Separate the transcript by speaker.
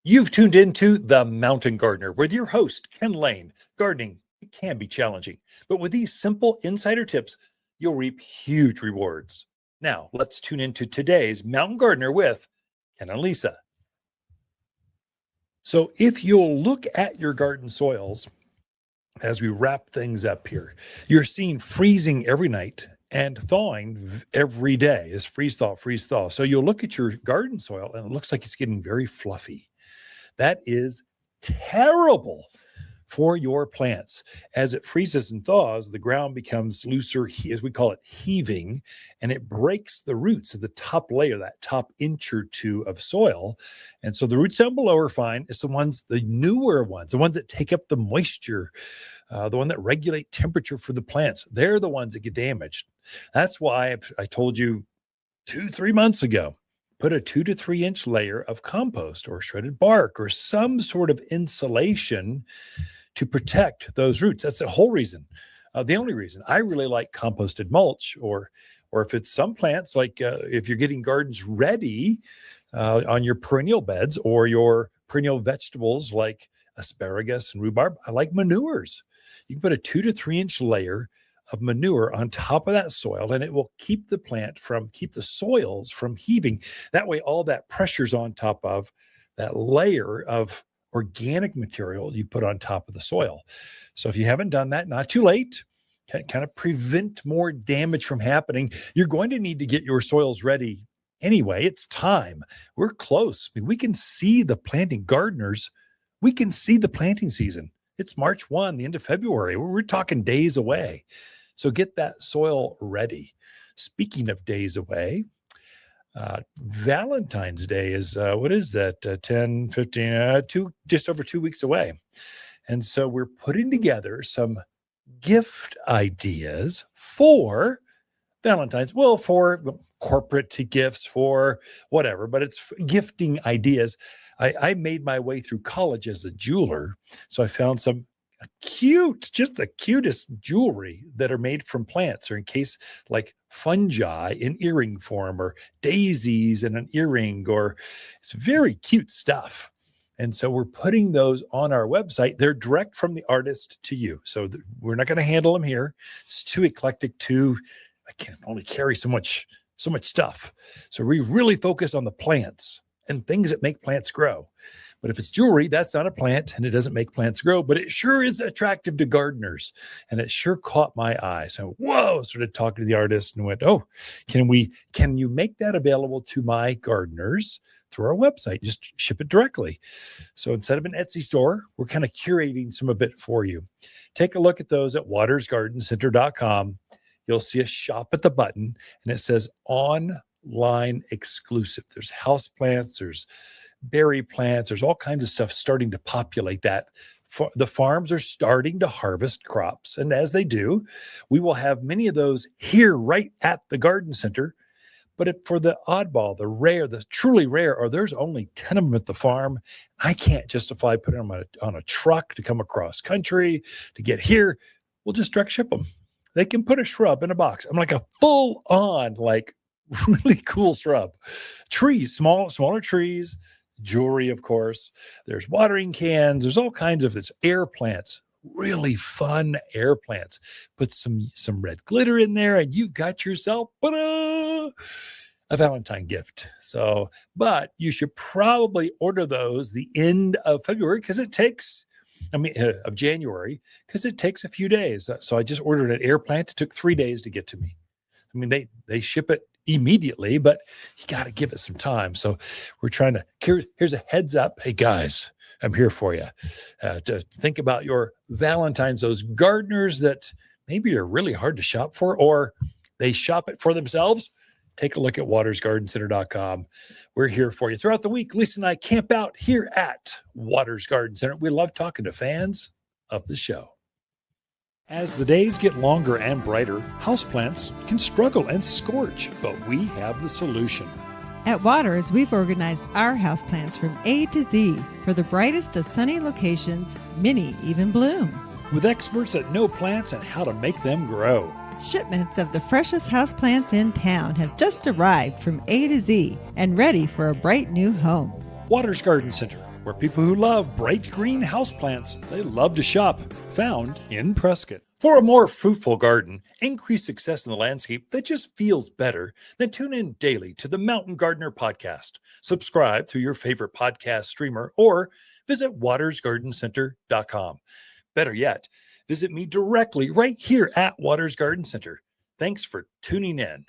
Speaker 1: You've tuned into The Mountain Gardener with your host, Ken Lain. Gardening, it can be challenging, but with these simple insider tips, you'll reap huge rewards. Now, let's tune into today's Mountain Gardener with Ken and Lisa. So if you'll look at your garden soils, as we wrap things up here, you're seeing freezing every night and thawing every day. It's freeze thaw, freeze thaw. So you'll look at your garden soil and it looks like it's getting very fluffy. That is terrible for your plants. As it freezes and thaws, the ground becomes looser, as we call it, heaving, and it breaks the roots of the top layer, that top inch or two of soil. And so the roots down below are fine. It's the newer ones, the ones that take up the moisture, the one that regulate temperature for the plants. They're the ones that get damaged. That's why I told you 2-3 months ago, put a 2 to 3 inch layer of compost or shredded bark or some sort of insulation to protect those roots. That's the whole reason. The only reason I really like composted mulch, or if it's some plants, like if you're getting gardens ready on your perennial beds or your perennial vegetables like asparagus and rhubarb, I like manures. You can put a 2 to 3 inch layer of manure on top of that soil, and it will keep the soils from heaving. That way, all that pressure's on top of that layer of organic material you put on top of the soil. So if you haven't done that, not too late, kind of prevent more damage from happening. You're going to need to get your soils ready anyway. It's time. We're close. I mean, we can see the planting gardeners. We can see the planting season. It's March 1, the end of February. We're talking days away. So get that soil ready. Speaking of days away, Valentine's Day is, what is that? 10, 15, just over 2 weeks away. And so we're putting together some gift ideas for Valentine's. Well, for corporate gifts, for whatever, but it's gifting ideas. I made my way through college as a jeweler. So I found some just the cutest jewelry that are made from plants, or in case like fungi in earring form, or daisies in an earring, or it's very cute stuff. And so we're putting those on our website. They're direct from the artist to you. So we're not going to handle them here. It's too eclectic, I can only carry so much stuff. So we really focus on the plants and things that make plants grow. But if it's jewelry, that's not a plant and it doesn't make plants grow, but it sure is attractive to gardeners. And it sure caught my eye. So, started talking to the artist and went, can you make that available to my gardeners through our website? Just ship it directly. So instead of an Etsy store, we're kind of curating some of it for you. Take a look at those at watersgardencenter.com. You'll see a shop at the button and it says online exclusive. There's houseplants, there's berry plants, there's all kinds of stuff starting to populate that. The farms are starting to harvest crops. And as they do, we will have many of those here right at the garden center. But for the oddball, the rare, the truly rare, or there's only 10 of them at the farm, I can't justify putting them on a truck to come across country to get here. We'll just direct ship them. They can put a shrub in a box. I'm like a full on, like really cool shrub. Trees, smaller trees, jewelry, of course. There's watering cans. There's all kinds of this. Air plants, really fun air plants. Put some red glitter in there and you got yourself a Valentine gift. So, but you should probably order those the end of February of January, because it takes a few days. So I just ordered an air plant. It took 3 days to get to me. I mean, they ship it immediately, but you got to give it some time. So we're trying to, here's a heads up. Hey guys, I'm here for you to think about your Valentines, those gardeners that maybe are really hard to shop for, or they shop it for themselves. Take a look at watersgardencenter.com. We're here for you throughout the week. Lisa and I camp out here at Waters Garden Center. We love talking to fans of the show. As the days get longer and brighter, houseplants can struggle and scorch, but we have the solution.
Speaker 2: At Waters, we've organized our houseplants from A to Z for the brightest of sunny locations, many even bloom.
Speaker 1: With experts that know plants and how to make them grow.
Speaker 2: Shipments of the freshest houseplants in town have just arrived from A to Z and ready for a bright new home.
Speaker 1: Waters Garden Center, where people who love bright green houseplants, they love to shop, found in Prescott. For a more fruitful garden, increase success in the landscape that just feels better, then tune in daily to the Mountain Gardener podcast. Subscribe through your favorite podcast streamer or visit watersgardencenter.com. Better yet, visit me directly right here at Waters Garden Center. Thanks for tuning in.